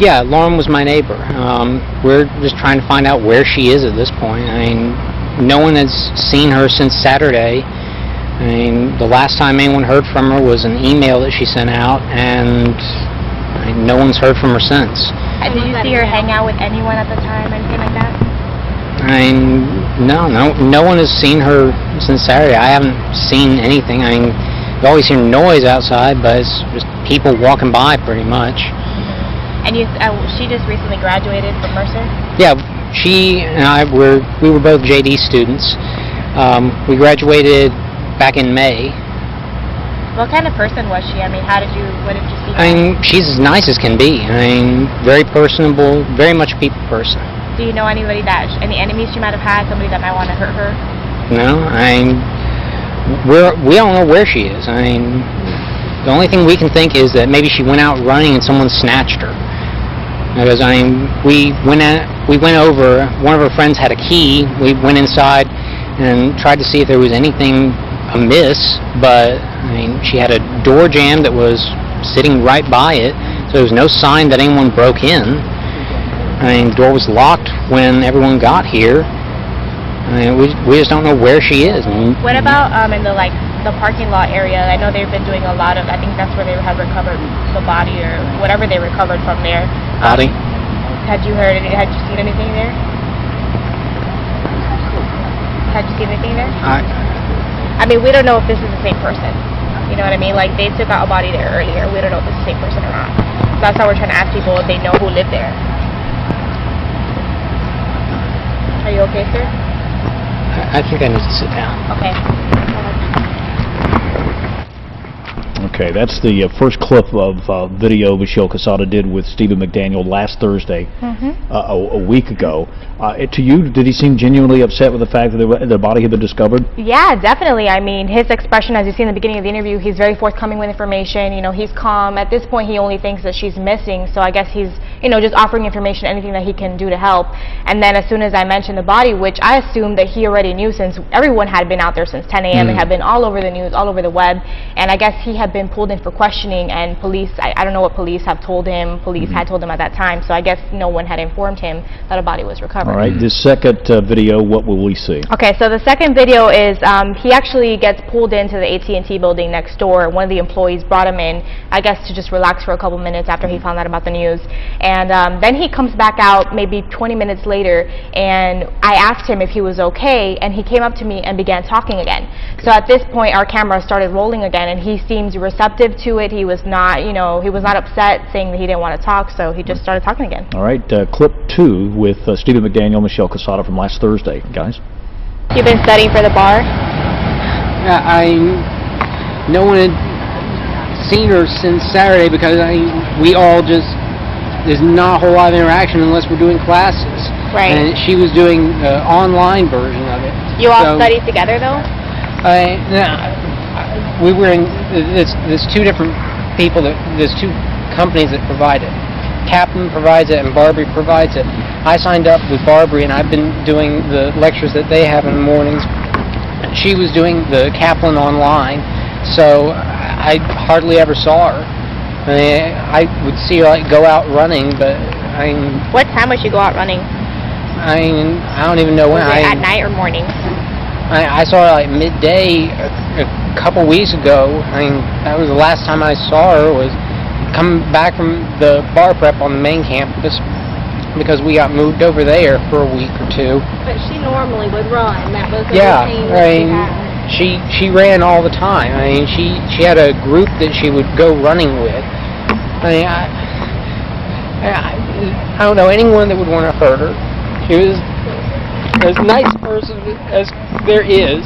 Yeah, Lauren was my neighbor. We're just trying to find out where she is at this point. I mean, no one has seen her since Saturday. I mean, the last time anyone heard from her was an email that she sent out, and no one's heard from her since. Did you see her hang out with anyone at the time, anything like that? I mean, no one has seen her since Saturday. I haven't seen anything. I mean, you always hear noise outside, but it's just people walking by pretty much. And she just recently graduated from Mercer? Yeah, she and I were both JD students. We graduated back in May. What kind of person was she? I mean, what did you see? I mean, she's as nice as can be. I mean, very personable, very much a people person. Do you know any enemies she might have had, somebody that might want to hurt her? No, we don't know where she is. I mean, the only thing we can think is that maybe she went out running and someone snatched her. Because I mean, we went over. One of her friends had a key. We went inside and tried to see if there was anything amiss, but I mean, she had a door jamb that was sitting right by it, so there was no sign that anyone broke in. I mean, the door was locked when everyone got here. I mean, we just don't know where she is. What about in the parking lot area? I know they've been doing a lot of. I think that's where they have recovered the body or whatever they recovered from there. Body? Had you seen anything there? Had you seen anything there? I mean, we don't know if this is the same person. You know what I mean? Like, they took out a body there earlier. We don't know if it's the same person or not. That's why we're trying to ask people if they know who lived there. Are you okay, sir? I think I need to sit down. Okay. Okay, that's the first clip of video Michelle Quesada did with Stephen McDaniel last Thursday, a week ago. To you, did he seem genuinely upset with the fact that the body had been discovered? Yeah, definitely. I mean, his expression, as you see in the beginning of the interview, he's very forthcoming with information. You know, he's calm. At this point, he only thinks that she's missing, so I guess he's, just offering information, anything that he can do to help. And then as soon as I mentioned the body, which I assumed that he already knew since everyone had been out there since 10 a.m. It had been all over the news, all over the web, and I guess he had been pulled in for questioning, and police, I don't know what police have told him. Police had told him at that time, so I guess no one had informed him that a body was recovered. All right, this second video, what will we see? Okay, so the second video is he actually gets pulled into the AT&T building next door. One of the employees brought him in, I guess, to just relax for a couple minutes after he found out about the news. And then he comes back out maybe 20 minutes later, and I asked him if he was okay, and he came up to me and began talking again. So at this point, our camera started rolling again, and he seems receptive to it. He was not, he was not upset, saying that he didn't want to talk, so he just started talking again. All right, clip 2 with Stephen McDaniel, Michelle Quesada from last Thursday, guys. You've been studying for the bar? Yeah, no one had seen her since Saturday because there's not a whole lot of interaction unless we're doing classes. Right. And she was doing the online version of it. You all studied together, though? We were in, there's two different people, there's two companies that provide it. Kaplan provides it and Barbary provides it. I signed up with Barbary and I've been doing the lectures that they have in the mornings. She was doing the Kaplan online, so I hardly ever saw her. I would see her go out running, but What time would she go out running? I don't even know when. Was it at night or morning? I saw her midday a couple weeks ago. That was the last time I saw her, was coming back from the bar prep on the main campus because we got moved over there for a week or two. But she normally would run. That was the routine that she had. She ran all the time. She had a group that she would go running with. I don't know anyone that would want to hurt her. She was as nice a person as there is.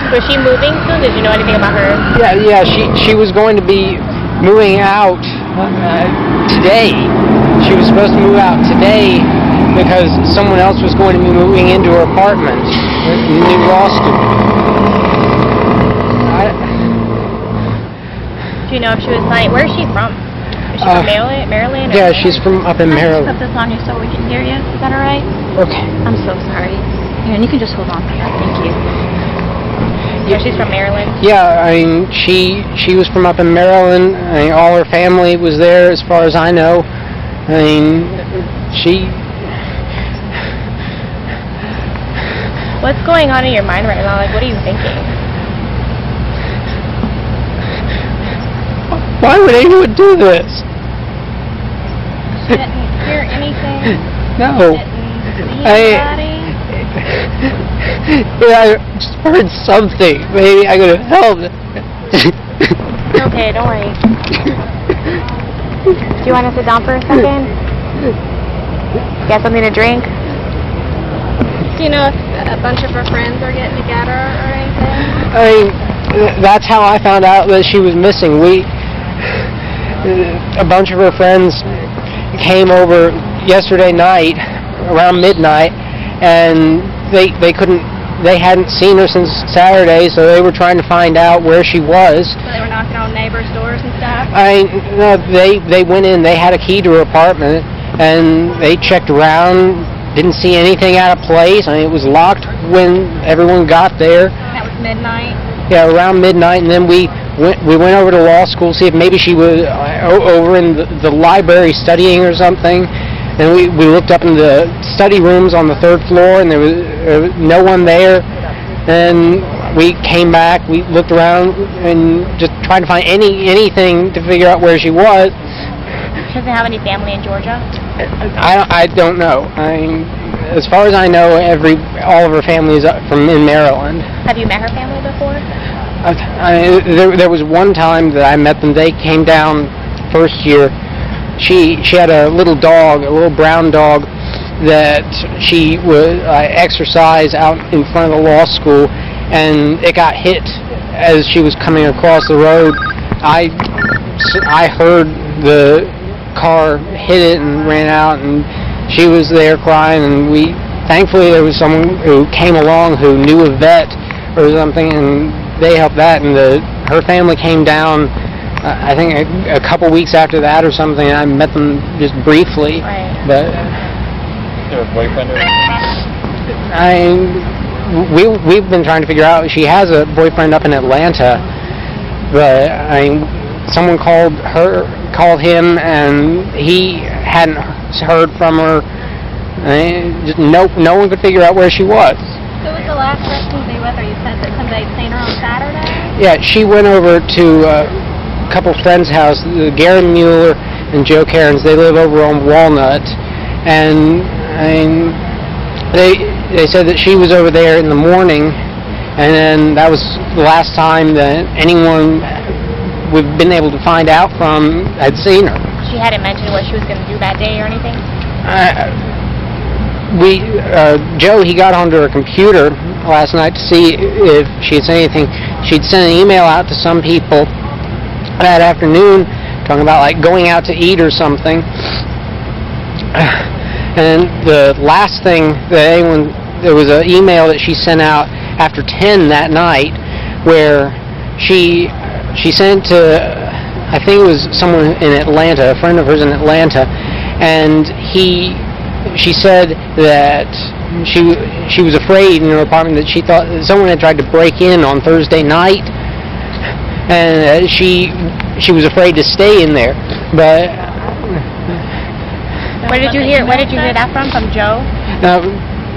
Was she moving soon? Did you know anything about her? Yeah. She was going to be moving out today. She was supposed to move out today because someone else was going to be moving into her apartment, a new law student. Do you know if she was planning? Where is she from? Is she from Maryland? Yeah, she's from up in Maryland. Can I just put this on you so we can hear you? Is that all right? Okay. I'm so sorry. Here, and you can just hold on to that. Thank you. Yeah, she's from Maryland. Yeah, I mean, she was from up in Maryland. I mean, all her family was there, as far as I know. I mean, she... What's going on in your mind right now? Like, what are you thinking? Why would anyone do this? She didn't hear anything? No. Didn't see anybody? I just heard something. Maybe I could have helped. Okay, don't worry. Do you want to sit down for a second? Get something to drink? Do you know if a bunch of her friends are getting together or anything? That's how I found out that she was missing. A bunch of her friends came over yesterday night around midnight, and they hadn't seen her since Saturday, so they were trying to find out where she was. So they were knocking on neighbors' doors and stuff? No, they went in. They had a key to her apartment, and they checked around. Didn't see anything out of place. I mean, it was locked when everyone got there. That was midnight? Yeah, around midnight, and then we went over to law school to see if maybe she was over in the library studying or something. And we looked up in the study rooms on the 3rd floor, and there was no one there. And we came back, we looked around, and just tried to find anything to figure out where she was. She doesn't have any family in Georgia? I don't know. As far as I know, all of her family is from in Maryland. Have you met her family before? There was one time that I met them. They came down first year. She had a little dog, a little brown dog, that she would exercise out in front of the law school, and it got hit as she was coming across the road. I heard the car hit it and ran out, and she was there crying, and thankfully there was someone who came along who knew a vet or something, and they helped that, and her family came down I think a couple weeks after that or something. I met them just briefly. Right. But Her boyfriend or we've been trying to figure out. She has a boyfriend up in Atlanta, but someone called him, and he hadn't heard from her. Just no one could figure out where she was. Who was the last person to be with her? You said that somebody had seen her on Saturday? Yeah, she went over to a couple friends' house, Gary Mueller and Joe Cairns. They live over on Walnut, and they said that she was over there in the morning, and then that was the last time that anyone we've been able to find out from had seen her. She hadn't mentioned what she was going to do that day or anything? Joe, he got onto her computer last night to see if she had said anything. She'd sent an email out to some people that afternoon talking about like going out to eat or something. And the last thing that there was an email that she sent out after 10 that night where she sent to, I think it was someone in Atlanta, a friend of hers in Atlanta, and she said that she was afraid in her apartment that she thought that someone had tried to break in on Thursday night, and she was afraid to stay in there. But where did you hear that from Joe?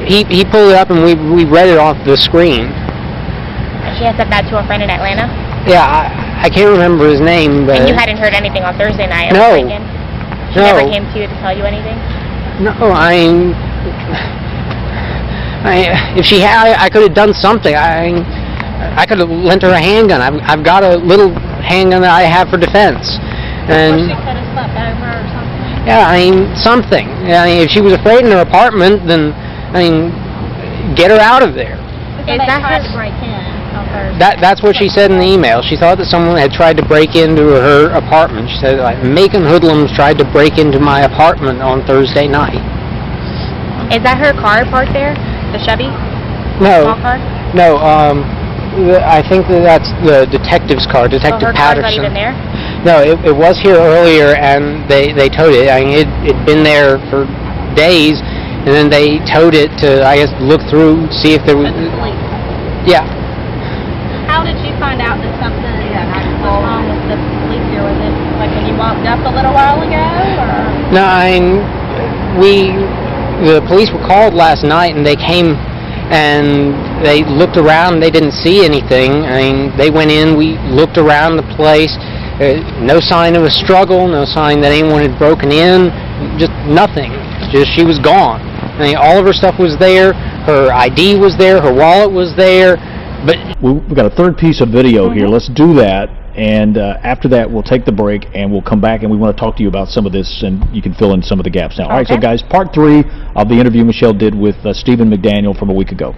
He pulled it up, and we read it off the screen. She had said that to a friend in Atlanta? Yeah, I can't remember his name, but... And you hadn't heard anything on Thursday night? No. She never came to you to tell you anything? No, if she had, I could have done something. I could have lent her a handgun. I've got a little handgun that I have for defense. And Or she could have slept over or something? yeah, something. If she was afraid in her apartment, then, get her out of there. Because they tried to break in on Thursday. That's what she said in the email. She thought that someone had tried to break into her apartment. She said, Macon hoodlums tried to break into my apartment on Thursday night. Is that her car parked there? The Chevy? No. Small car? No, I think that's the detective's car, Detective her Patterson. car's not even there? No, it was here earlier, and they towed it. It'd been there for days, and then they towed it to, I guess, look through, see if there was... With the police. Yeah. How did you find out that something was wrong with the police here? Was it like when you walked up a little while ago, or? No, the police were called last night, and they came and they looked around. They didn't see anything. I mean, they went in. We looked around the place. No sign of a struggle. No sign that anyone had broken in. Just nothing. Just she was gone. I mean, all of her stuff was there. Her ID was there. Her wallet was there. But we've got a third piece of video here. Let's do that, and after that we'll take the break and we'll come back and we want to talk to you about some of this, and you can fill in some of the gaps now. All right, so guys, part 3 of the interview Michelle did with Stephen McDaniel from a week ago.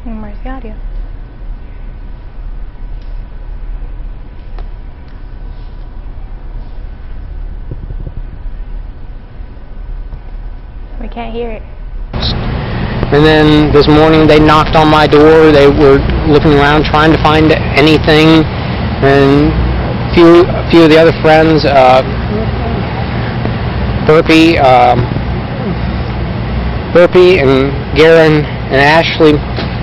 Where's the audio? We can't hear it. And then this morning they knocked on my door. They were looking around trying to find anything. And a few of the other friends, Burpee and Garen and Ashley,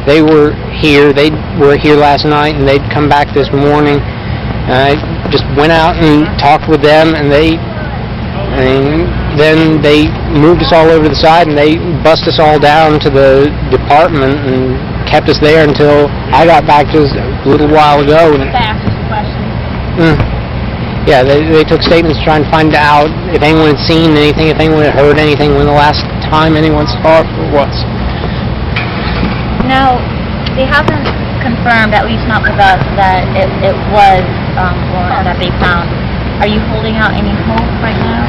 they were here. They were here last night, and they'd come back this morning. I just went out and talked with them, and then they moved us all over to the side, and they bussed us all down to the department and kept us there until I got back just a little while ago. And, yeah, they took statements trying to find out if anyone had seen anything, if anyone had heard anything, when the last time anyone saw it was. No, they haven't confirmed, at least not with us, that it was Lauren that they found. Are you holding out any hope right now?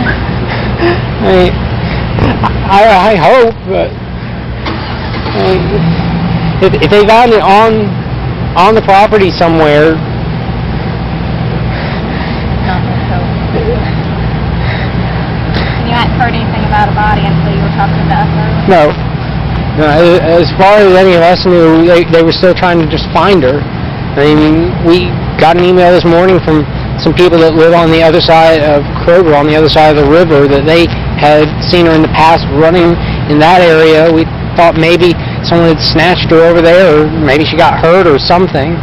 I hope, but if they found it on the property somewhere. Not with hope. You hadn't heard anything about a body until you were talking to us earlier? No. As far as any of us knew, they were still trying to just find her. I mean, we got an email this morning from some people that live on the other side of Kroger, on the other side of the river, that they had seen her in the past running in that area. We thought maybe someone had snatched her over there, or maybe she got hurt or something.